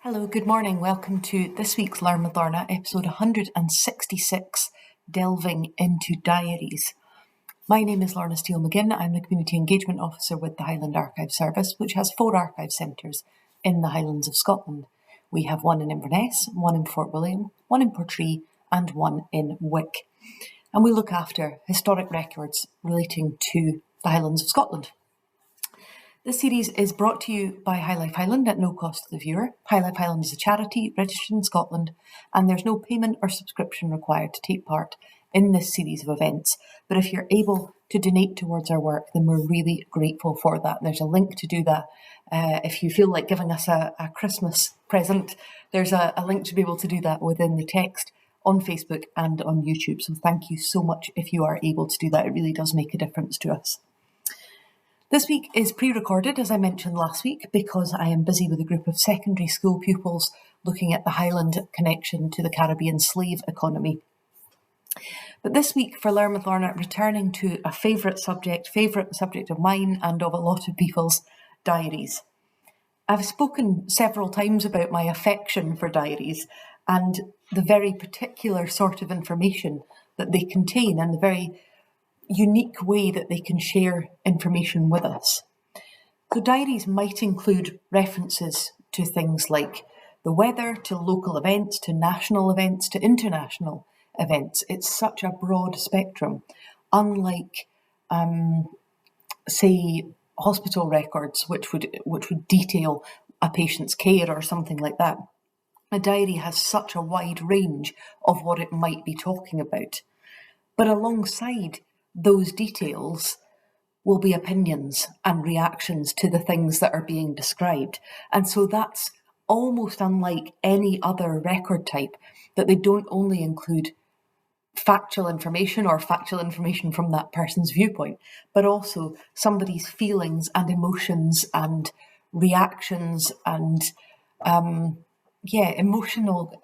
Hello, good morning. Welcome to this week's Learn with Lorna, episode 166, Delving into Diaries. My name is Lorna Steele-McGinn. I'm the Community Engagement Officer with the Highland Archive Service, which has 4 archive centres in the Highlands of Scotland. We have one in Inverness, one in Fort William, one in Portree, and one in Wick. And we look after historic records relating to the Highlands of Scotland. This series is brought to you by High Life Highland at no cost to the viewer. High Life Highland is a charity registered in Scotland, and there's no payment or subscription required to take part in this series of events. But if you're able to donate towards our work, then we're really grateful for that. And there's a link to do that. If you feel like giving us a Christmas present, there's a link to be able to do that within the text on Facebook and on YouTube. So thank you so much if you are able to do that. It really does make a difference to us. This week is pre-recorded, as I mentioned last week, because I am busy with a group of secondary school pupils looking at the Highland connection to the Caribbean slave economy. But this week for Learn with Lorna, returning to a favourite subject of mine and of a lot of people's, diaries. I've spoken several times about my affection for diaries and the very particular sort of information that they contain and the very unique way that they can share information with us. So diaries might include references to things like the weather, to local events, to national events, to international events. It's such a broad spectrum, unlike, say, hospital records, which would detail a patient's care or something like that. A diary has such a wide range of what it might be talking about. But alongside those details will be opinions and reactions to the things that are being described. And so that's almost unlike any other record type, that they don't only include factual information or factual information from that person's viewpoint, but also somebody's feelings and emotions and reactions and emotional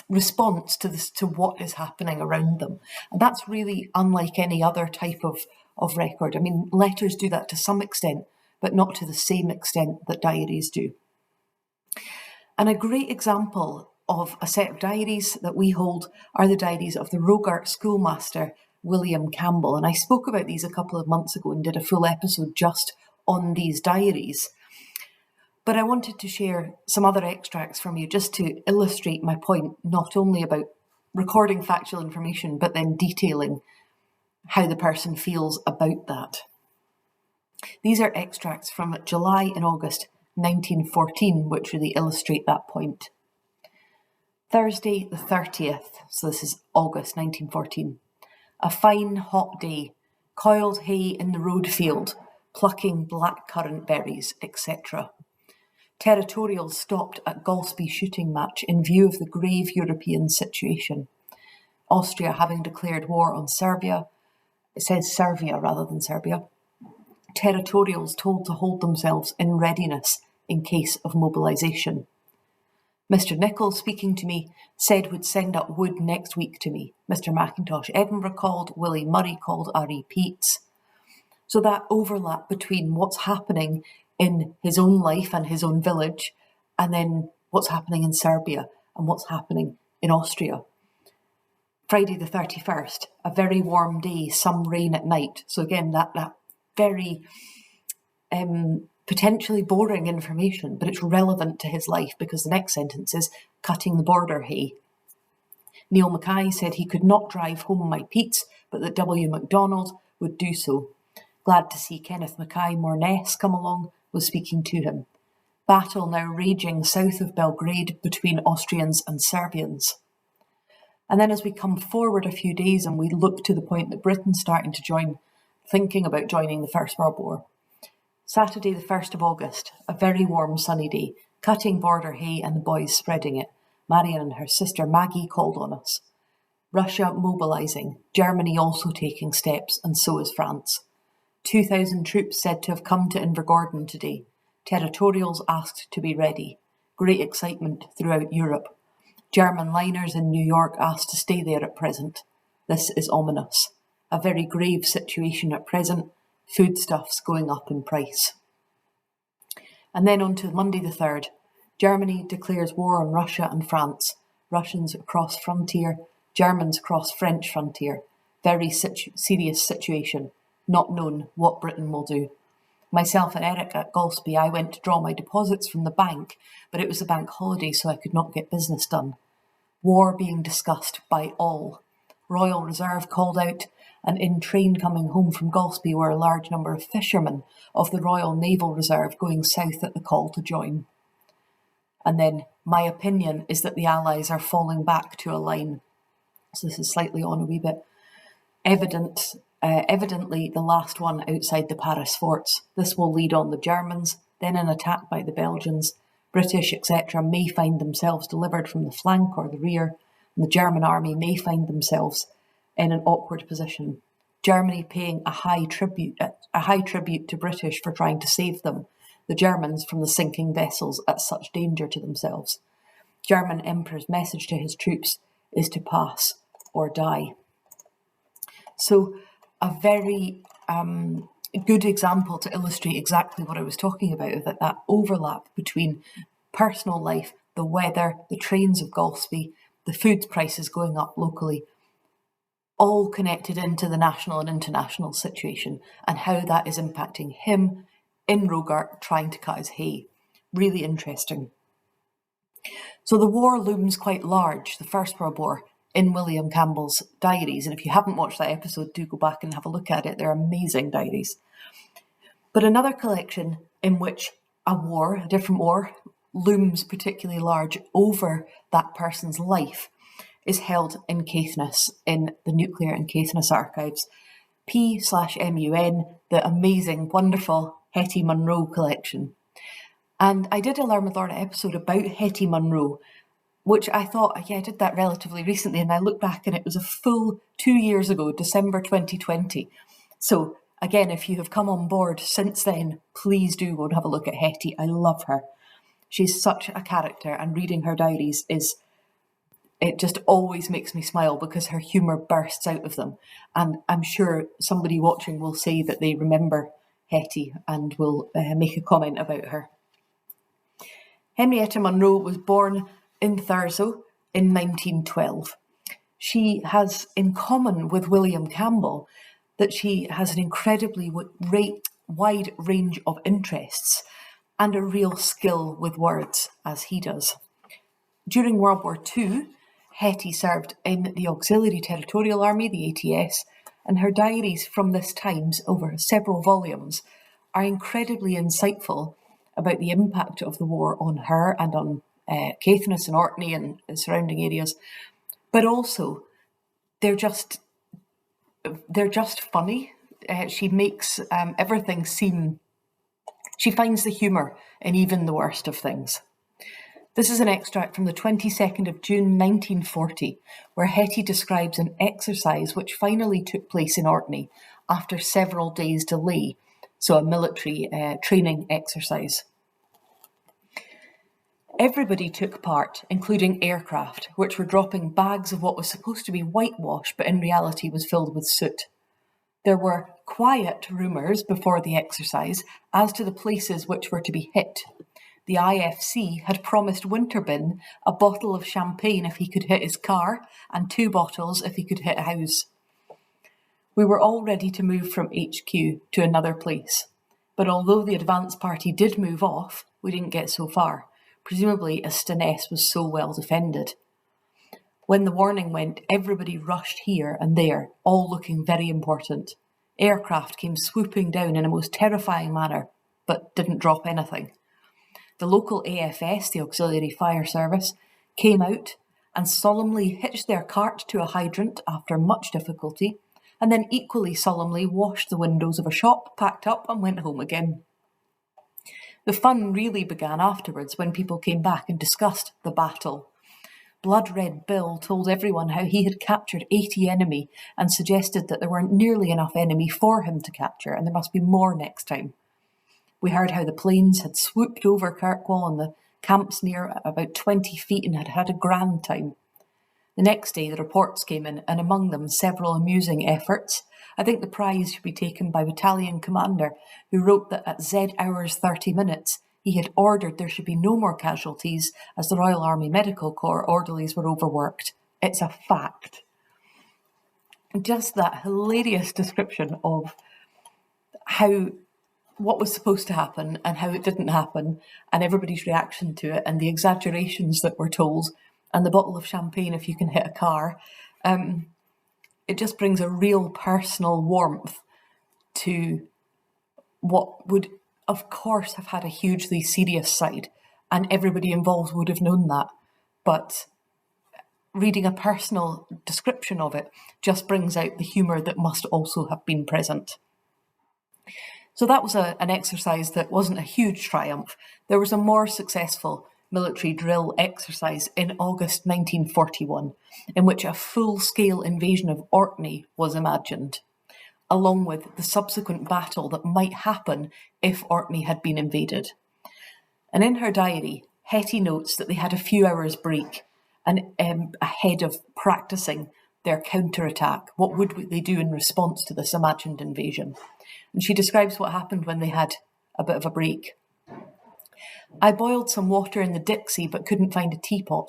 response to what is happening around them. And that's really unlike any other type of record. I mean, letters do that to some extent, but not to the same extent that diaries do. And a great example of a set of diaries that we hold are the diaries of the Rogart schoolmaster, William Campbell. And I spoke about these a couple of months ago and did a full episode just on these diaries. But I wanted to share some other extracts from you just to illustrate my point, not only about recording factual information, but then detailing how the person feels about that. These are extracts from July and August 1914, which really illustrate that point. Thursday the 30th, so this is August 1914. A fine hot day, coiled hay in the road field, plucking blackcurrant berries, etc. Territorials stopped at Golspie shooting match in view of the grave European situation. Austria having declared war on Serbia, it says Servia rather than Serbia. Territorials told to hold themselves in readiness in case of mobilisation. Mr. Nicholl, speaking to me, said would send up wood next week to me. Mr. Mackintosh Edinburgh called, Willie Murray called, R.E. Peats. So that overlap between what's happening in his own life and his own village, and then what's happening in Serbia and what's happening in Austria. Friday the 31st, a very warm day, some rain at night. So again, that very potentially boring information, but it's relevant to his life because the next sentence is cutting the border hay. Neil Mackay said he could not drive home my Peats, but that W. MacDonald would do so. Glad to see Kenneth Mackay Morness come along, was speaking to him. Battle now raging south of Belgrade between Austrians and Serbians. And then as we come forward a few days and we look to the point that Britain's starting to thinking about joining the First World War. Saturday the 1st of August, a very warm sunny day, cutting border hay and the boys spreading it. Marion and her sister Maggie called on us. Russia mobilising, Germany also taking steps, and so is France. 2,000 troops said to have come to Invergordon today. Territorials asked to be ready. Great excitement throughout Europe. German liners in New York asked to stay there at present. This is ominous. A very grave situation at present. Foodstuffs going up in price. And then on to Monday the 3rd. Germany declares war on Russia and France. Russians across frontier, Germans cross French frontier. Very serious situation. Not known what Britain will do. Myself and Eric at Golspie, I went to draw my deposits from the bank, but it was a bank holiday, so I could not get business done. War being discussed by all. Royal Reserve called out, and in train coming home from Golspie were a large number of fishermen of the Royal Naval Reserve going south at the call to join. And then, my opinion is that the Allies are falling back to a line. So this is slightly on a wee bit. Evidently the last one outside the Paris forts. This will lead on the Germans, then an attack by the Belgians. British, etc. may find themselves delivered from the flank or the rear, and the German army may find themselves in an awkward position. Germany paying a high tribute to British for trying to save them, the Germans from the sinking vessels at such danger to themselves. German Emperor's message to his troops is to pass or die. So a very good example to illustrate exactly what I was talking about, that overlap between personal life, the weather, the trains of Golspie, the food prices going up locally, all connected into the national and international situation, and how that is impacting him in Rogart trying to cut his hay. Really interesting. So the war looms quite large, the First World War, in William Campbell's Diaries. And if you haven't watched that episode, do go back and have a look at it. They're amazing diaries. But another collection in which a different war, looms particularly large over that person's life is held in Caithness, in the Nuclear and Caithness Archives. P/MUN, the amazing, wonderful Hetty Munro collection. And I did a Learn with Lorna episode about Hetty Munro, which I thought, I did that relatively recently, and I look back and it was a full 2 years ago, December 2020. So again, if you have come on board since then, please do go and have a look at Hetty. I love her. She's such a character, and reading her diaries it just always makes me smile because her humour bursts out of them. And I'm sure somebody watching will say that they remember Hetty and will make a comment about her. Henrietta Munro was born in Thurso in 1912. She has in common with William Campbell that she has an incredibly wide range of interests and a real skill with words, as he does. During World War II, Hetty served in the Auxiliary Territorial Army, the ATS, and her diaries from this time, over several volumes, are incredibly insightful about the impact of the war on her and on Caithness and Orkney and surrounding areas. But also, they're just funny. She makes everything seem... She finds the humour in even the worst of things. This is an extract from the 22nd of June 1940, where Hetty describes an exercise which finally took place in Orkney after several days' delay, so a military training exercise. Everybody took part, including aircraft, which were dropping bags of what was supposed to be whitewash, but in reality was filled with soot. There were quiet rumours before the exercise as to the places which were to be hit. The IFC had promised Winterbin a bottle of champagne if he could hit his car, and 2 bottles if he could hit a house. We were all ready to move from HQ to another place, but although the advance party did move off, we didn't get so far, presumably as Stennes was so well defended. When the warning went, everybody rushed here and there, all looking very important. Aircraft came swooping down in a most terrifying manner, but didn't drop anything. The local AFS, the Auxiliary Fire Service, came out and solemnly hitched their cart to a hydrant after much difficulty, and then equally solemnly washed the windows of a shop, packed up and went home again. The fun really began afterwards when people came back and discussed the battle. Blood Red Bill told everyone how he had captured 80 enemy and suggested that there weren't nearly enough enemy for him to capture and there must be more next time. We heard how the planes had swooped over Kirkwall and the camps near about 20 feet and had had a grand time. The next day the reports came in, and among them several amusing efforts. I think the prize should be taken by battalion commander, who wrote that at Z hours 30 minutes he had ordered there should be no more casualties as the Royal Army Medical Corps orderlies were overworked. It's a fact. Just that hilarious description of what was supposed to happen and how it didn't happen, and everybody's reaction to it, and the exaggerations that were told, and the bottle of champagne if you can hit a car. It just brings a real personal warmth to what would, of course, have had a hugely serious side, and everybody involved would have known that. But reading a personal description of it just brings out the humour that must also have been present. So that was an exercise that wasn't a huge triumph. There was a more successful military drill exercise in August 1941, in which a full-scale invasion of Orkney was imagined, along with the subsequent battle that might happen if Orkney had been invaded. And in her diary, Hetty notes that they had a few hours break and ahead of practicing their counterattack. What would they do in response to this imagined invasion? And she describes what happened when they had a bit of a break. I boiled some water in the Dixie but couldn't find a teapot.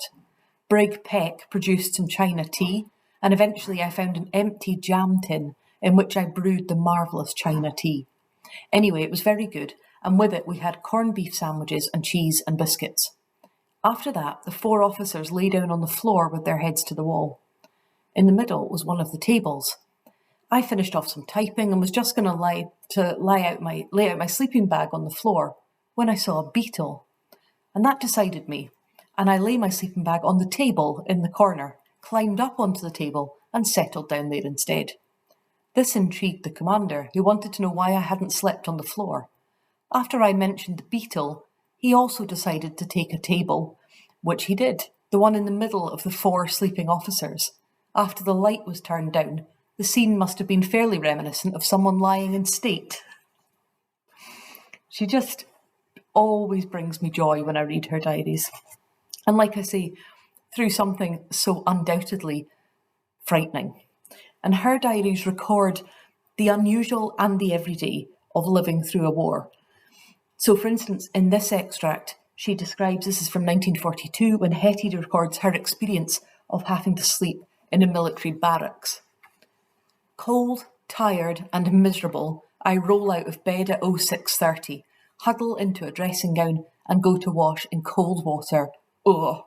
Brig Peck produced some China tea, and eventually I found an empty jam tin in which I brewed the marvellous China tea. Anyway, it was very good, and with it we had corned beef sandwiches and cheese and biscuits. After that, the 4 officers lay down on the floor with their heads to the wall. In the middle was one of the tables. I finished off some typing and was just going to lay out my sleeping bag on the floor when I saw a beetle. And that decided me, and I lay my sleeping bag on the table in the corner, climbed up onto the table and settled down there instead. This intrigued the commander, who wanted to know why I hadn't slept on the floor. After I mentioned the beetle, he also decided to take a table, which he did, the one in the middle of the 4 sleeping officers. After the light was turned down, the scene must have been fairly reminiscent of someone lying in state. She just always brings me joy when I read her diaries. And like I say, through something so undoubtedly frightening. And her diaries record the unusual and the everyday of living through a war. So, for instance, in this extract, she describes, this is from 1942, when Hetty records her experience of having to sleep in a military barracks. Cold, tired and miserable, I roll out of bed at 06:30, huddle into a dressing gown and go to wash in cold water. Ugh.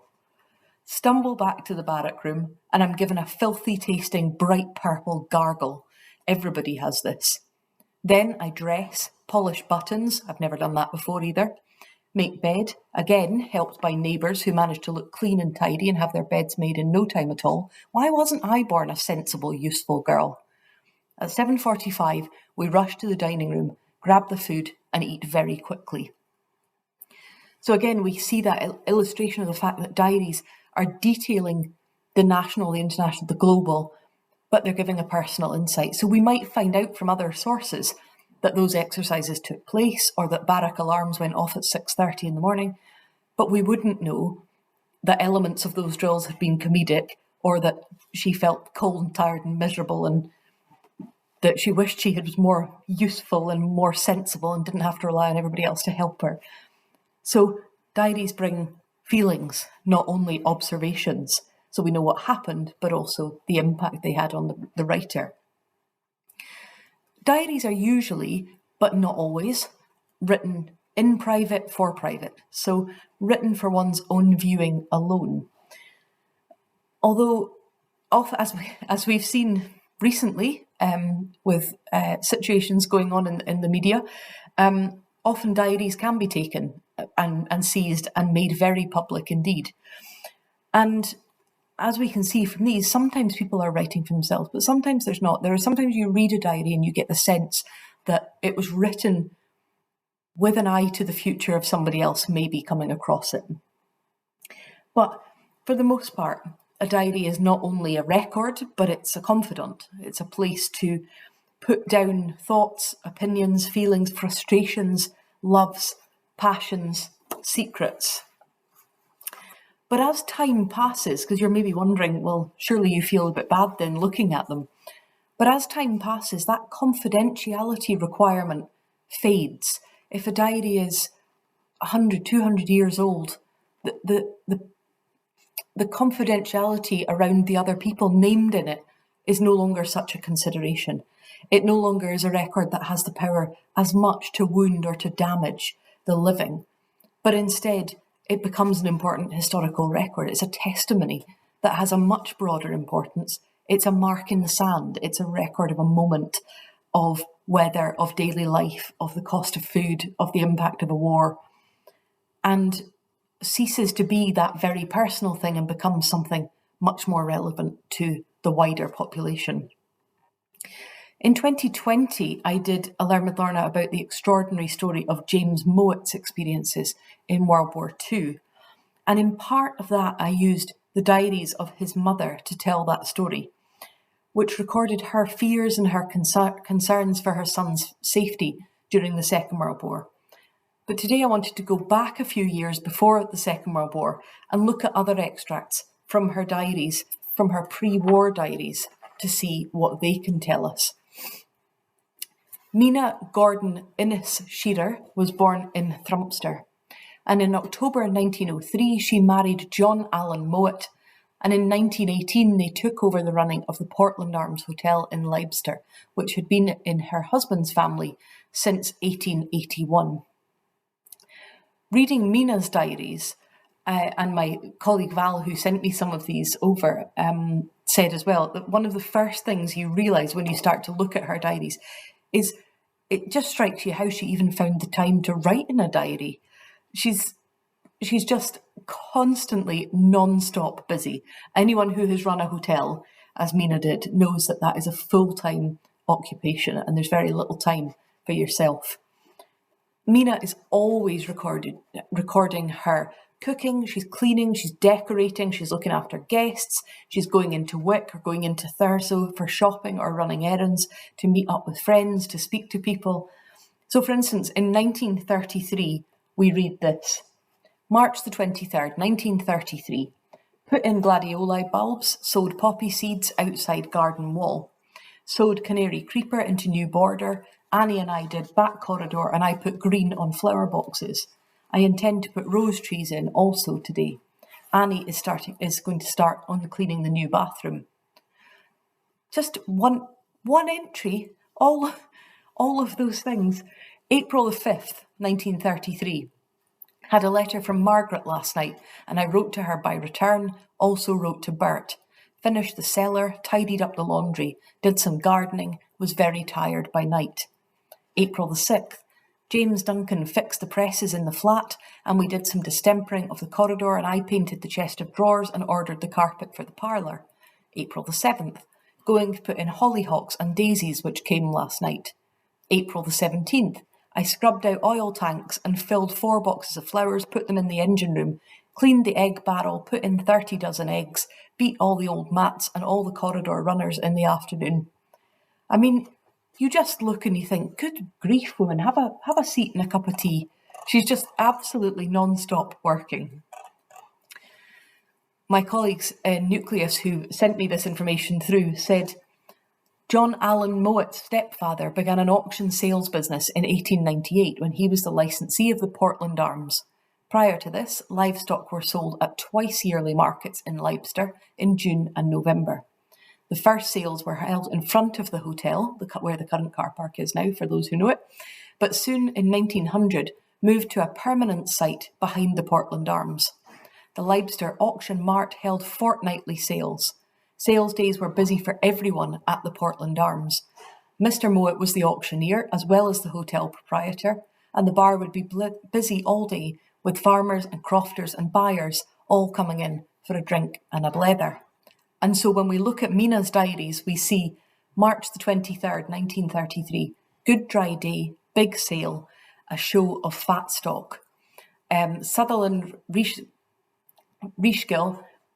Stumble back to the barrack room and I'm given a filthy tasting bright purple gargle. Everybody has this. Then I dress, polish buttons, I've never done that before either, make bed, again helped by neighbours who manage to look clean and tidy and have their beds made in no time at all. Why wasn't I born a sensible, useful girl? At 7:45, we rush to the dining room, grab the food and eat very quickly. So again, we see that illustration of the fact that diaries are detailing the national, the international, the global, but they're giving a personal insight. So we might find out from other sources that those exercises took place or that barrack alarms went off at 6:30 in the morning, but we wouldn't know that elements of those drills had been comedic or that she felt cold and tired and miserable and that she wished she was more useful and more sensible and didn't have to rely on everybody else to help her. So diaries bring feelings, not only observations, so we know what happened, but also the impact they had on the writer. Diaries are usually, but not always, written in private for private, so written for one's own viewing alone. Although, as we've seen recently, with situations going on in the media, often diaries can be taken and seized and made very public indeed. And as we can see from these, sometimes people are writing for themselves, but sometimes there's not. Sometimes you read a diary and you get the sense that it was written with an eye to the future of somebody else maybe coming across it. But for the most part, a diary is not only a record, but it's a confidant. It's a place to put down thoughts, opinions, feelings, frustrations, loves, passions, secrets. But as time passes, because you're maybe wondering, well, surely you feel a bit bad then looking at them. But as time passes, that confidentiality requirement fades. If a diary is 100, 200 years old. The confidentiality around the other people named in it is no longer such a consideration. It no longer is a record that has the power as much to wound or to damage the living, but instead it becomes an important historical record. It's a testimony that has a much broader importance. It's a mark in the sand. It's a record of a moment, of weather, of daily life, of the cost of food, of the impact of a war, and ceases to be that very personal thing and becomes something much more relevant to the wider population. In 2020, I did a Learn with Lorna about the extraordinary story of James Mowatt's experiences in World War II. And in part of that, I used the diaries of his mother to tell that story, which recorded her fears and her concerns for her son's safety during the Second World War. But today I wanted to go back a few years before the Second World War and look at other extracts from her diaries, from her pre-war diaries, to see what they can tell us. Mina Gordon Innes Shearer was born in Thrumpster, and in October 1903 she married John Allen Mowat, and in 1918 they took over the running of the Portland Arms Hotel in Leicester, which had been in her husband's family since 1881. Reading Mina's diaries, and my colleague Val, who sent me some of these over, said as well that one of the first things you realise when you start to look at her diaries is it just strikes you how she even found the time to write in a diary. She's just constantly non-stop busy. Anyone who has run a hotel, as Mina did, knows that that is a full-time occupation and there's very little time for yourself. Mina is always recording her cooking, she's cleaning, she's decorating, she's looking after guests, she's going into Wick or going into Thurso for shopping or running errands, to meet up with friends, to speak to people. So for instance, in 1933, we read this. March the 23rd, 1933. Put in gladioli bulbs, sowed poppy seeds outside garden wall. Sowed canary creeper into new border. Annie and I did back corridor and I put green on flower boxes. I intend to put rose trees in also today. Annie is going to start on cleaning the new bathroom. Just one entry, all of those things. April the 5th, 1933. Had a letter from Margaret last night and I wrote to her by return, also wrote to Bert. Finished the cellar, tidied up the laundry, did some gardening, was very tired by night. April the 6th, James Duncan fixed the presses in the flat and we did some distempering of the corridor and I painted the chest of drawers and ordered the carpet for the parlour. April the 7th, going to put in hollyhocks and daisies which came last night. April the 17th, I scrubbed out oil tanks and filled 4 boxes of flowers, put them in the engine room, cleaned the egg barrel, put in 30 dozen eggs, beat all the old mats and all the corridor runners in the afternoon. I mean, you just look and you think, good grief, woman, have a seat and a cup of tea. She's just absolutely non-stop working. My colleagues in Nucleus who sent me this information through said, John Allen Mowatt's stepfather began an auction sales business in 1898 when he was the licensee of the Portland Arms. Prior to this, livestock were sold at twice-yearly markets in Leicester in June and November. The first sales were held in front of the hotel, where the current car park is now, for those who know it, but soon in 1900 moved to a permanent site behind the Portland Arms. The Leicester Auction Mart held fortnightly sales. Sales days were busy for everyone at the Portland Arms. Mr. Mowat was the auctioneer as well as the hotel proprietor, and the bar would be busy all day with farmers and crofters and buyers all coming in for a drink and a blether. And so when we look at Mina's diaries, we see March the 23rd, 1933, good dry day, big sale, a show of fat stock. Sutherland Reishgill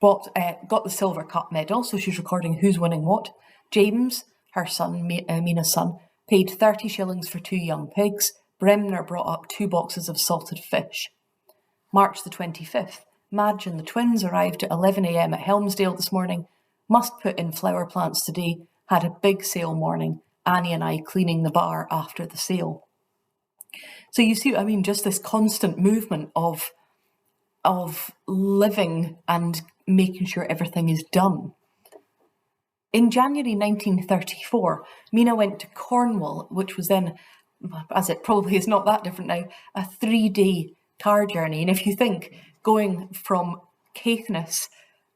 got the Silver Cup medal, so she's recording who's winning what. James, her son, Mina's son, paid 30 shillings for 2 young pigs. Bremner brought up 2 boxes of salted fish. March the 25th, Madge and the twins arrived at 11 a.m. at Helmsdale this morning. Must put in flower plants today. Had a big sale morning. Annie and I cleaning the bar after the sale. So you see what I mean, just this constant movement of living and making sure everything is done. In January 1934, Mina went to Cornwall, which was then, as it probably is not that different now, a 3-day car journey. And if you think going from Caithness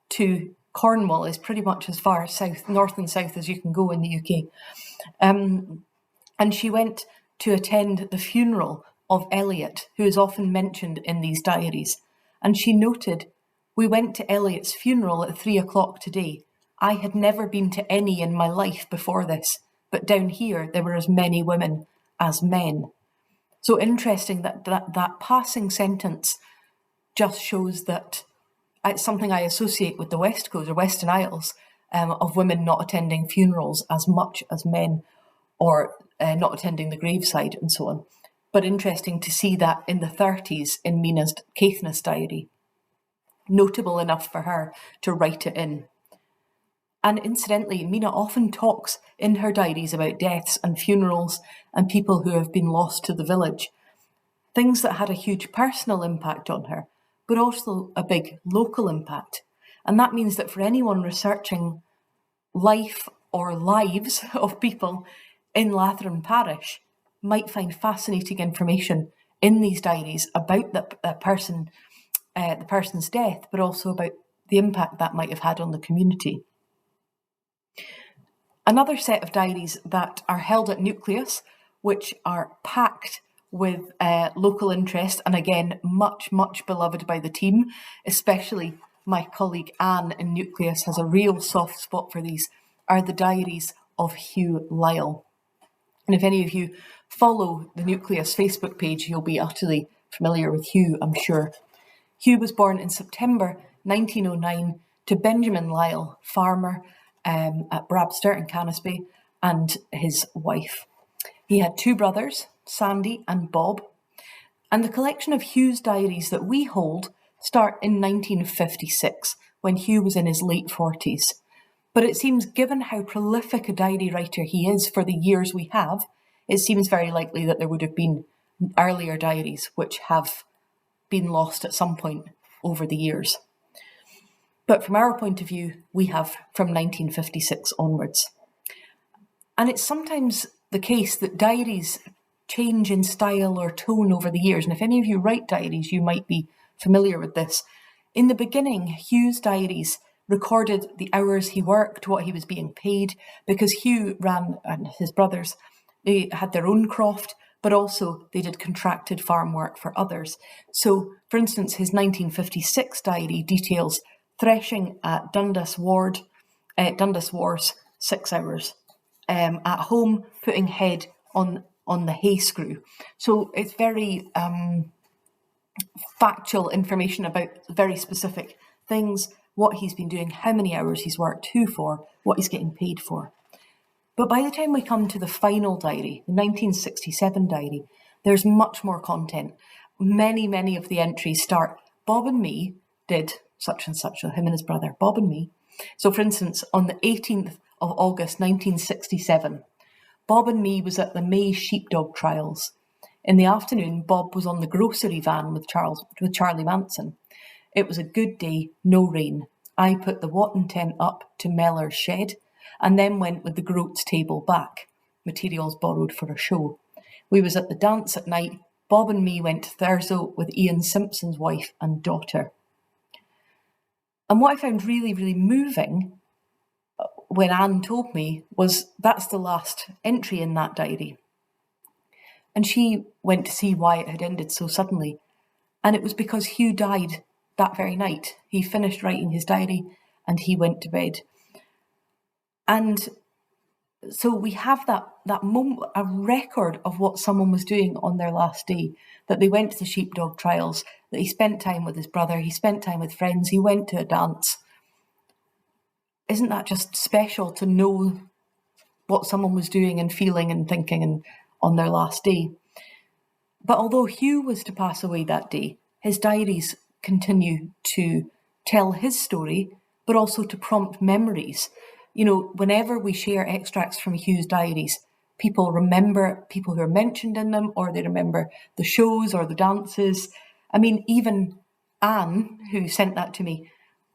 to Cornwall is pretty much as far south, north and south as you can go in the UK. And she went to attend the funeral of Elliot, who is often mentioned in these diaries. And she noted, "We went to Elliot's funeral at 3 o'clock today. I had never been to any in my life before this, but down here there were as many women as men." So interesting that passing sentence just shows that it's something I associate with the West Coast or Western Isles, of women not attending funerals as much as men, or not attending the graveside and so on. But interesting to see that in the 30s in Mina's Caithness diary. Notable enough for her to write it in. And incidentally, Mina often talks in her diaries about deaths and funerals and people who have been lost to the village. Things that had a huge personal impact on her, but also a big local impact. And that means that for anyone researching life or lives of people in Latheron Parish, might find fascinating information in these diaries about the person's death, but also about the impact that might have had on the community. Another set of diaries that are held at Nucleus, which are packed with local interest, and again, much, much beloved by the team, especially my colleague Anne in Nucleus has a real soft spot for these, are the diaries of Hugh Lyle. And if any of you follow the Nucleus Facebook page, you'll be utterly familiar with Hugh, I'm sure. Hugh was born in September 1909 to Benjamin Lyle, farmer at Brabster in Canisby, and his wife. He had 2 brothers, Sandy and Bob, and the collection of Hugh's diaries that we hold start in 1956, when Hugh was in his late 40s. But it seems, given how prolific a diary writer he is for the years we have, it seems very likely that there would have been earlier diaries which have been lost at some point over the years. But from our point of view, we have from 1956 onwards. And it's sometimes the case that diaries change in style or tone over the years. And if any of you write diaries, you might be familiar with this. In the beginning, Hugh's diaries recorded the hours he worked, what he was being paid, because Hugh ran, and his brothers, they had their own croft, but also they did contracted farm work for others. So, for instance, his 1956 diary details threshing at Dundas Wars, 6 hours, at home putting head on the hay screw. So it's very factual information about very specific things, what he's been doing, how many hours he's worked, who for, what he's getting paid for. But by the time we come to the final diary, the 1967 diary, there's much more content. Many of the entries start, Bob and me did such and such, so him and his brother, Bob and me. So for instance, on the 18th of August 1967, Bob and me was at the May sheepdog trials. In the afternoon, Bob was on the grocery van with Charlie Manson. It was a good day, no rain. I put the Watton tent up to Mellor's shed, and then went with the groats table back, materials borrowed for a show. We was at the dance at night. Bob and me went to Thurso with Ian Simpson's wife and daughter. And what I found really, really moving when Anne told me was that's the last entry in that diary. And she went to see why it had ended so suddenly. And it was because Hugh died that very night. He finished writing his diary and he went to bed. And so we have that moment, a record of what someone was doing on their last day, that they went to the sheepdog trials, that he spent time with his brother, he spent time with friends, he went to a dance. Isn't that just special to know what someone was doing and feeling and thinking and on their last day? But although Hugh was to pass away that day, his diaries continue to tell his story, but also to prompt memories. You know, whenever we share extracts from Hugh's diaries, People remember people who are mentioned in them, or they remember the shows or the dances. I mean, even Anne, who sent that to me,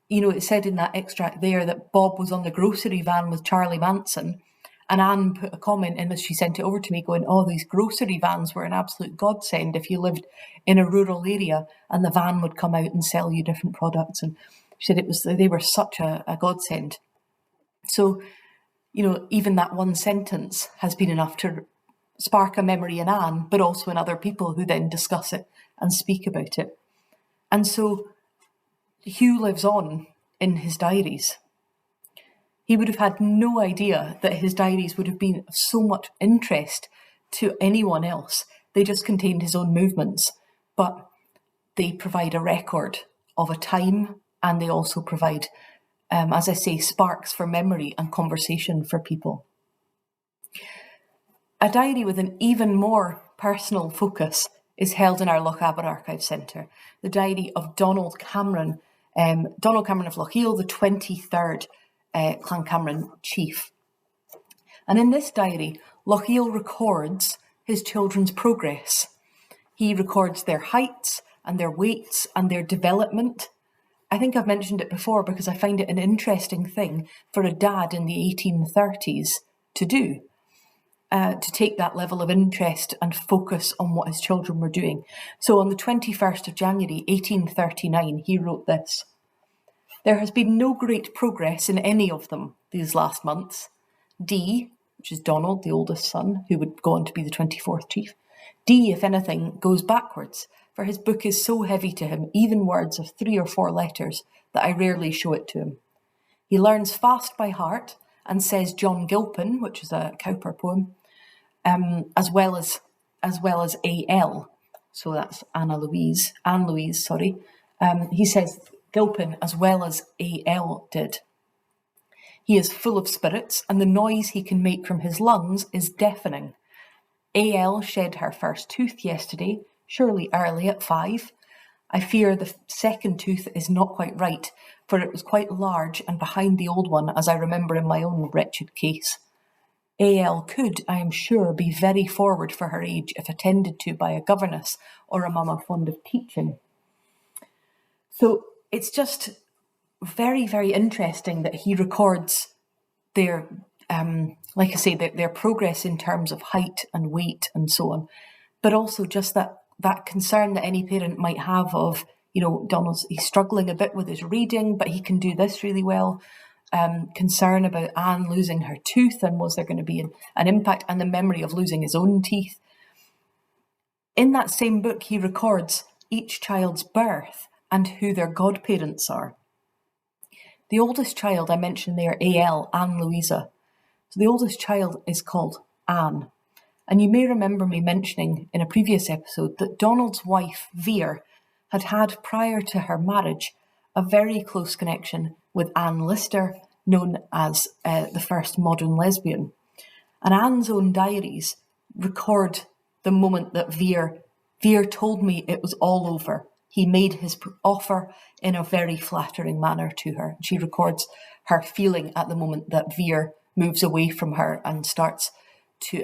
it said in that extract there that Bob was on the grocery van with Charlie Manson. And Anne put a comment in as she sent it over to me going, oh, these grocery vans were an absolute godsend if you lived in a rural area and the van would come out and sell you different products. And she said they were such a godsend. So, even that one sentence has been enough to spark a memory in Anne, but also in other people who then discuss it and speak about it. And so Hugh lives on in his diaries. He would have had no idea that his diaries would have been of so much interest to anyone else. They just contained his own movements, but they provide a record of a time, and they also provide, as I say, sparks for memory and conversation for people. A diary with an even more personal focus is held in our Lochaber Archive Centre, the diary of Donald Cameron of Lochiel, the 23rd Clancameron chief. And in this diary, Lochiel records his children's progress. He records their heights and their weights and their development. I think I've mentioned it before because I find it an interesting thing for a dad in the 1830s to do, to take that level of interest and focus on what his children were doing. So on the 21st of January 1839, he wrote this: "There has been no great progress in any of them these last months. D," which is Donald, the oldest son, who would go on to be the 24th chief, "D, if anything, goes backwards, for his book is so heavy to him, even words of 3 or 4 letters, that I rarely show it to him. He learns fast by heart, and says John Gilpin," which is a Cowper poem, as well as A.L. So that's Anne Louise, sorry. He says Gilpin as well as A.L. did. He is full of spirits, and the noise he can make from his lungs is deafening. A.L. shed her first tooth yesterday, surely early at 5. I fear the second tooth is not quite right, for it was quite large and behind the old one, as I remember in my own wretched case. A.L. could, I am sure, be very forward for her age if attended to by a governess or a mamma fond of teaching. So it's just very, very interesting that he records their, like I say, their progress in terms of height and weight and so on, but also just that concern that any parent might have of, he's struggling a bit with his reading, but he can do this really well. Concern about Anne losing her tooth, and was there going to be an impact, and the memory of losing his own teeth. In that same book, he records each child's birth and who their godparents are. The oldest child I mentioned there, A.L., Anne Louisa. So the oldest child is called Anne. And you may remember me mentioning in a previous episode that Donald's wife, Vere, had prior to her marriage a very close connection with Anne Lister, known as the first modern lesbian. And Anne's own diaries record the moment that Vere told me it was all over. He made his offer in a very flattering manner to her. She records her feeling at the moment that Vere moves away from her and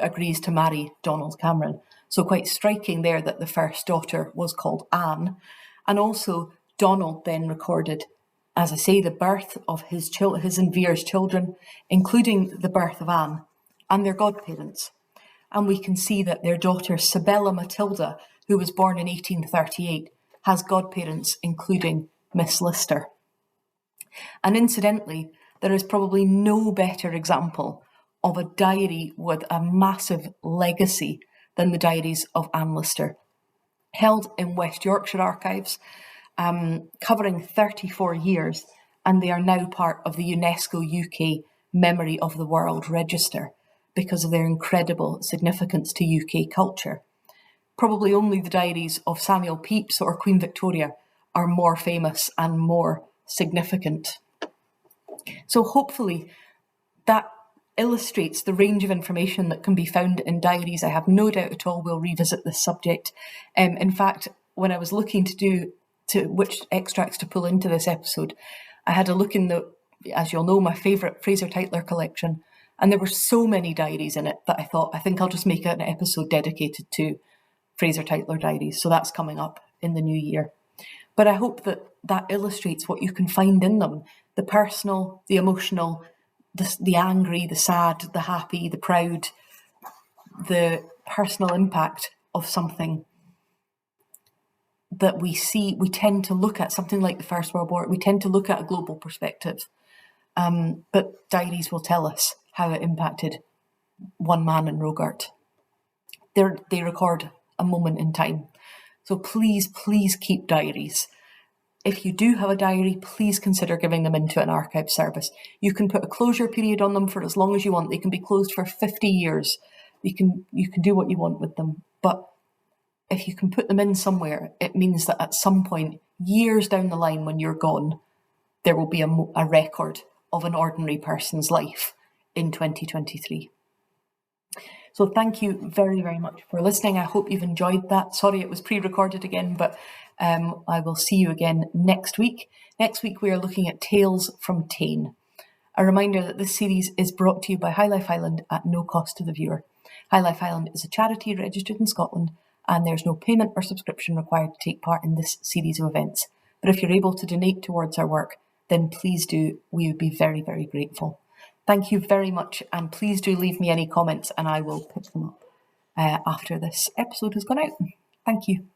agrees to marry Donald Cameron. So quite striking there that the first daughter was called Anne. And also Donald then recorded, as I say, the birth of his and Vere's children, including the birth of Anne and their godparents. And we can see that their daughter Sabella Matilda, who was born in 1838, has godparents including Miss Lister. And incidentally, there is probably no better example of a diary with a massive legacy than the diaries of Anne Lister, held in West Yorkshire Archives, covering 34 years, and they are now part of the UNESCO UK Memory of the World Register because of their incredible significance to UK culture. Probably only the diaries of Samuel Pepys or Queen Victoria are more famous and more significant. So hopefully that illustrates the range of information that can be found in diaries. I have no doubt at all we'll revisit this subject. In fact, when I was looking to which extracts to pull into this episode, I had a look in as you'll know, my favourite Fraser Tytler collection, And there were so many diaries in it that I thought, I think I'll just make an episode dedicated to Fraser Tytler diaries. So that's coming up in the new year. But I hope that that illustrates what you can find in them: the personal, the emotional, the angry, the sad, the happy, the proud, the personal impact of something that we see. We tend to look at something like the First World War, we tend to look at a global perspective. But diaries will tell us how it impacted one man in Rogart. They record a moment in time. So please, please keep diaries. If you do have a diary, please consider giving them into an archive service. You can put a closure period on them for as long as you want. They can be closed for 50 years. You can do what you want with them. But if you can put them in somewhere, it means that at some point, years down the line when you're gone, there will be a record of an ordinary person's life in 2023. So thank you very, very much for listening. I hope you've enjoyed that. Sorry it was pre-recorded again, but I will see you again next week. Next week we are looking at Tales from Tain. A reminder that this series is brought to you by High Life Highland at no cost to the viewer. High Life Highland is a charity registered in Scotland, and there's no payment or subscription required to take part in this series of events. But if you're able to donate towards our work, then please do. We would be very, very grateful. Thank you very much, and please do leave me any comments and I will pick them up after this episode has gone out. Thank you.